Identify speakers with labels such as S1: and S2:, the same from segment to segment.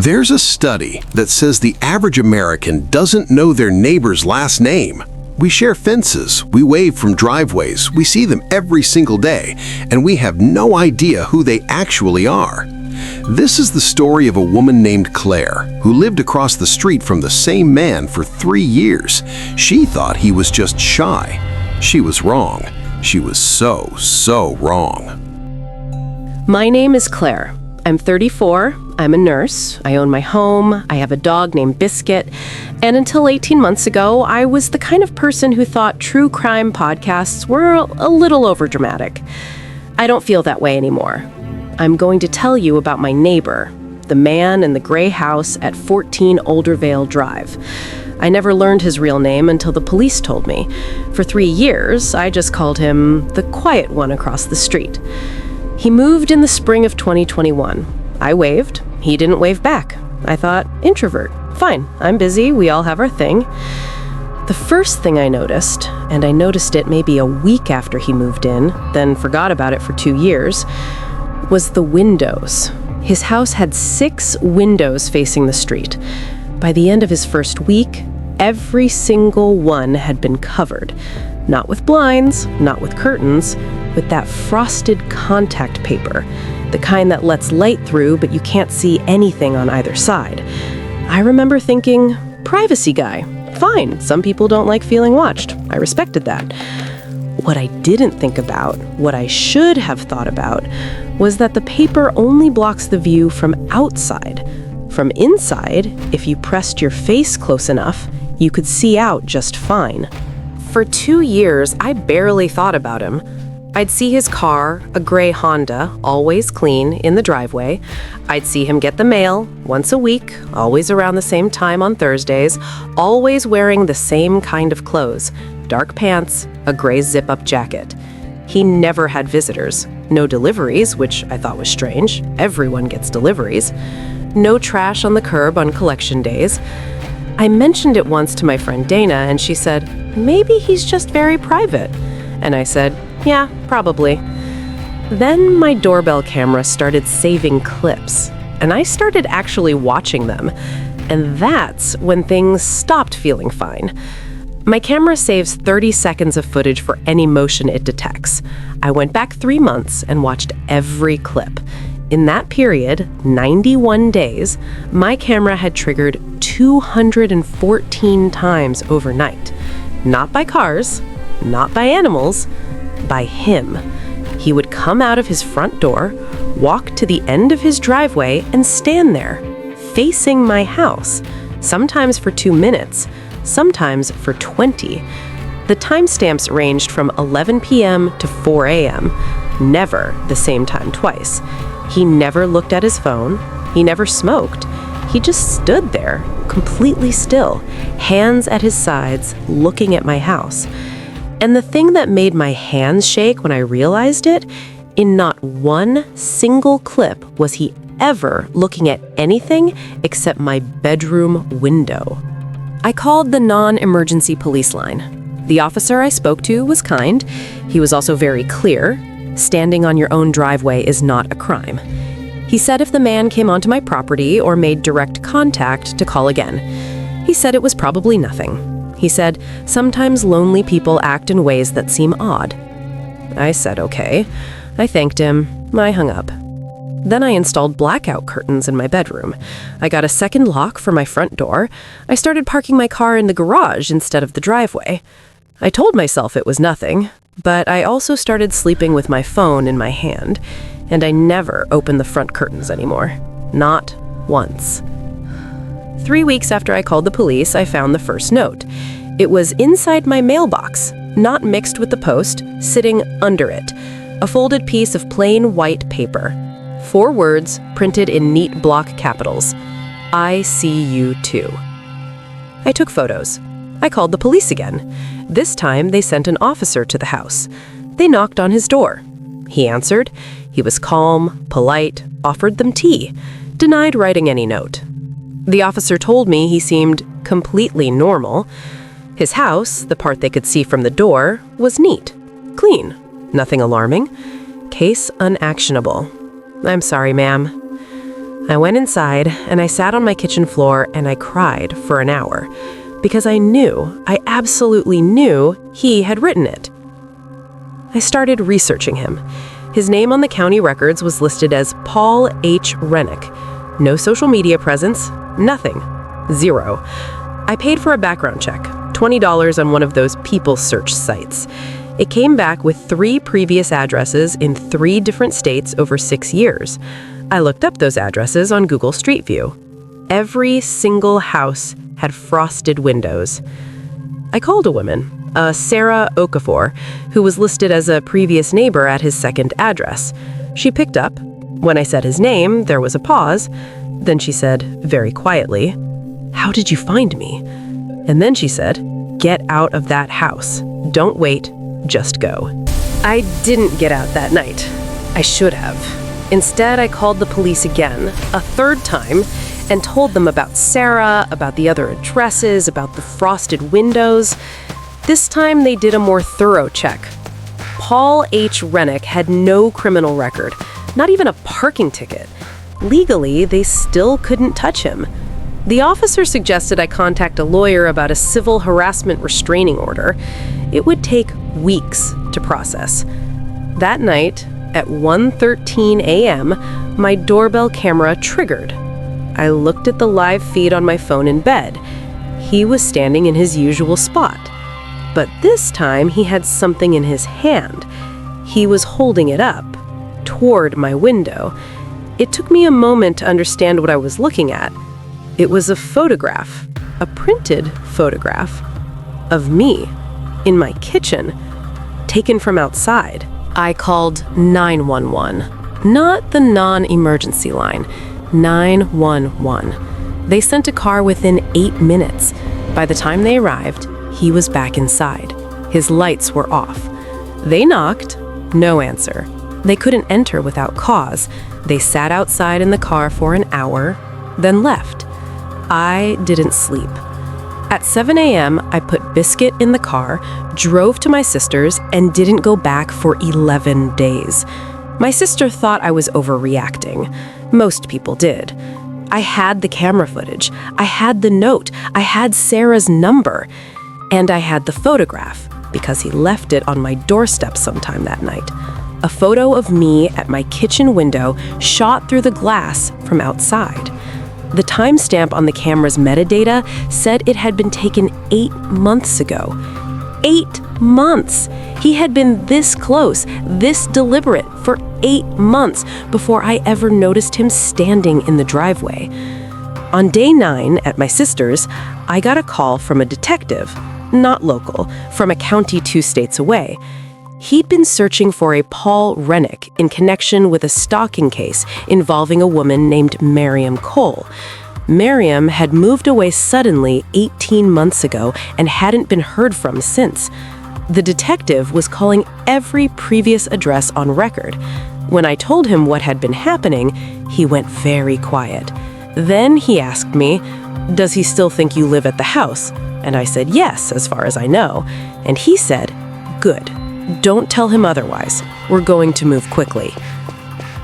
S1: There's a study that says the average American doesn't know their neighbor's last name. We share fences, we wave from driveways, we see them every single day, and we have no idea who they actually are. This is the story of a woman named Claire, who lived across the street from the same man for 3 years. She thought he was just shy. She was wrong. She was so wrong.
S2: My name is Claire. I'm 34. I'm a nurse. I own my home. I have a dog named Biscuit. And until 18 months ago, I was the kind of person who thought true crime podcasts were a little overdramatic. I don't feel that way anymore. I'm going to tell you about my neighbor, the man in the gray house at 14 Oldervale Drive. I never learned his real name until the police told me. For 3 years, I just called him the quiet one across the street. He moved in the spring of 2021. I waved. He didn't wave back. I thought, introvert. Fine, I'm busy. We all have our thing. The first thing I noticed, and I noticed it maybe a week after he moved in, then forgot about it for 2 years, was the windows. His house had 6 windows facing the street. By the end of his first week, every single one had been covered. Not with blinds, not with curtains, with that frosted contact paper, the kind that lets light through but you can't see anything on either side. I remember thinking, privacy guy, fine, some people don't like feeling watched. I respected that. What I didn't think about, what I should have thought about, was that the paper only blocks the view from outside. From inside, if you pressed your face close enough, you could see out just fine. For 2 years, I barely thought about him. I'd see his car, a gray Honda, always clean, in the driveway. I'd see him get the mail once a week, always around the same time on Thursdays, always wearing the same kind of clothes, dark pants, a gray zip-up jacket. He never had visitors, no deliveries, which I thought was strange. Everyone gets deliveries. No trash on the curb on collection days. I mentioned it once to my friend Dana, and she said, maybe he's just very private. And I said, yeah, probably. Then my doorbell camera started saving clips, and I started actually watching them. And that's when things stopped feeling fine. My camera saves 30 seconds of footage for any motion it detects. I went back 3 months and watched every clip. In that period, 91 days, my camera had triggered 214 times overnight. Not by cars, not by animals, by him. He would come out of his front door, walk to the end of his driveway, and stand there, facing my house, sometimes for 2 minutes, sometimes for 20. The timestamps ranged from 11 p.m. to 4 a.m., never the same time twice. He never looked at his phone. He never smoked. He just stood there, completely still, hands at his sides, looking at my house. And the thing that made my hands shake when I realized it, in not one single clip was he ever looking at anything except my bedroom window. I called the non-emergency police line. The officer I spoke to was kind. He was also very clear. Standing on your own driveway is not a crime. He said if the man came onto my property or made direct contact, to call again. He said it was probably nothing. He said, sometimes lonely people act in ways that seem odd. I said, okay. I thanked him. I hung up. Then I installed blackout curtains in my bedroom. I got a second lock for my front door. I started parking my car in the garage instead of the driveway. I told myself it was nothing, but I also started sleeping with my phone in my hand, and I never opened the front curtains anymore. Not once. 3 weeks after I called the police, I found the first note. It was inside my mailbox, not mixed with the post, sitting under it. A folded piece of plain white paper. 4 words printed in neat block capitals. I see you too. I took photos. I called the police again. This time, they sent an officer to the house. They knocked on his door. He answered. He was calm, polite, offered them tea, denied writing any note. The officer told me he seemed completely normal. His house, the part they could see from the door, was neat, clean, nothing alarming. Case unactionable. I'm sorry, ma'am. I went inside and I sat on my kitchen floor and I cried for an hour because I absolutely knew he had written it. I started researching him. His name on the county records was listed as Paul H. Rennick. No social media presence, nothing, zero. I paid for a background check, $20 on one of those people search sites. It came back with 3 previous addresses in 3 different states over 6 years. I looked up those addresses on Google Street View. Every single house had frosted windows. I called a woman, Sarah Okafor, who was listed as a previous neighbor at his second address. She picked up. When I said his name, there was a pause. Then she said, very quietly, "How did you find me?" And then she said, "Get out of that house. Don't wait, just go." I didn't get out that night. I should have. Instead, I called the police again, a third time, and told them about Sarah, about the other addresses, about the frosted windows. This time, they did a more thorough check. Paul H. Rennick had no criminal record, not even a parking ticket. Legally, they still couldn't touch him. The officer suggested I contact a lawyer about a civil harassment restraining order. It would take weeks to process. That night, at 1:13 a.m., my doorbell camera triggered. I looked at the live feed on my phone in bed. He was standing in his usual spot. But this time, he had something in his hand. He was holding it up, toward my window. It took me a moment to understand what I was looking at. It was a photograph, a printed photograph, of me, in my kitchen, taken from outside. I called 911, not the non-emergency line, 911. They sent a car within 8 minutes. By the time they arrived, he was back inside. His lights were off. They knocked, no answer. They couldn't enter without cause. They sat outside in the car for an hour, then left. I didn't sleep. At 7 a.m., I put Biscuit in the car, drove to my sister's, and didn't go back for 11 days. My sister thought I was overreacting. Most people did. I had the camera footage. I had the note. I had Sarah's number. And I had the photograph, because he left it on my doorstep sometime that night. A photo of me at my kitchen window shot through the glass from outside. The timestamp on the camera's metadata said it had been taken 8 months ago. 8 months! He had been this close, this deliberate for 8 months before I ever noticed him standing in the driveway. On day 9 at my sister's, I got a call from a detective, not local, from a county 2 states away. He'd been searching for a Paul Rennick in connection with a stalking case involving a woman named Miriam Cole. Miriam had moved away suddenly 18 months ago and hadn't been heard from since. The detective was calling every previous address on record. When I told him what had been happening, he went very quiet. Then he asked me, "Does he still think you live at the house?" And I said, "Yes, as far as I know." And he said, "Good. Don't tell him otherwise. We're going to move quickly."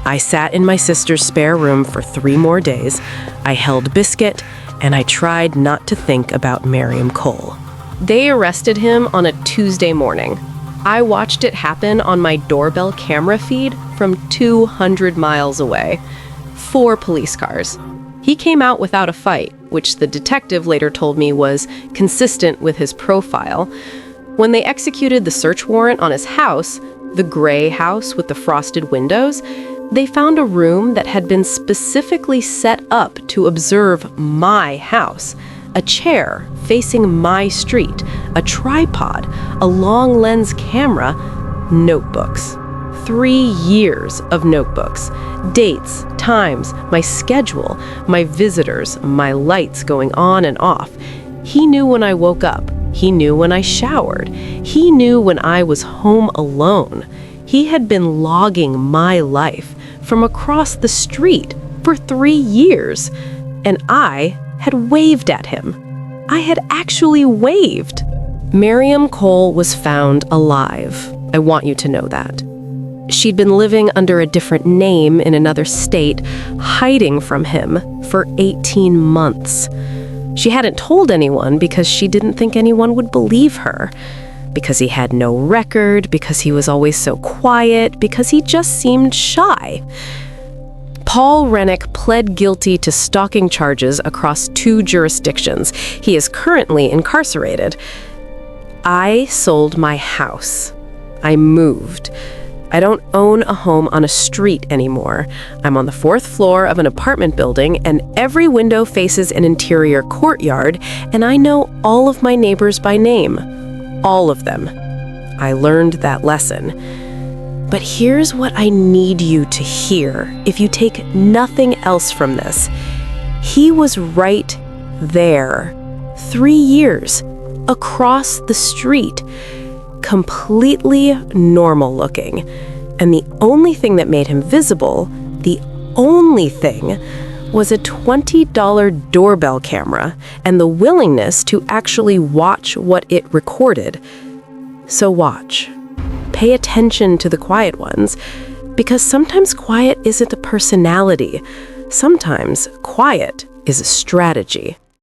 S2: I sat in my sister's spare room for 3 more days. I held Biscuit, and I tried not to think about Miriam Cole. They arrested him on a Tuesday morning. I watched it happen on my doorbell camera feed from 200 miles away. 4 police cars. He came out without a fight, which the detective later told me was consistent with his profile. When they executed the search warrant on his house, the gray house with the frosted windows, they found a room that had been specifically set up to observe my house. A chair facing my street, a tripod, a long lens camera, notebooks. 3 years of notebooks. Dates, times, my schedule, my visitors, my lights going on and off. He knew when I woke up. He knew when I showered. He knew when I was home alone. He had been logging my life from across the street for 3 years. And I had waved at him. I had actually waved. Miriam Cole was found alive. I want you to know that. She'd been living under a different name in another state, hiding from him for 18 months. She hadn't told anyone because she didn't think anyone would believe her. Because he had no record, because he was always so quiet, because he just seemed shy. Paul Rennick pled guilty to stalking charges across 2 jurisdictions. He is currently incarcerated. I sold my house. I moved. I don't own a home on a street anymore. I'm on the 4th floor of an apartment building, and every window faces an interior courtyard, and I know all of my neighbors by name. All of them. I learned that lesson. But here's what I need you to hear if you take nothing else from this. He was right there. 3 years. Across the street. Completely normal looking. And the only thing that made him visible, the only thing, was a $20 doorbell camera and the willingness to actually watch what it recorded. So watch. Pay attention to the quiet ones, because sometimes quiet isn't a personality. Sometimes quiet is a strategy.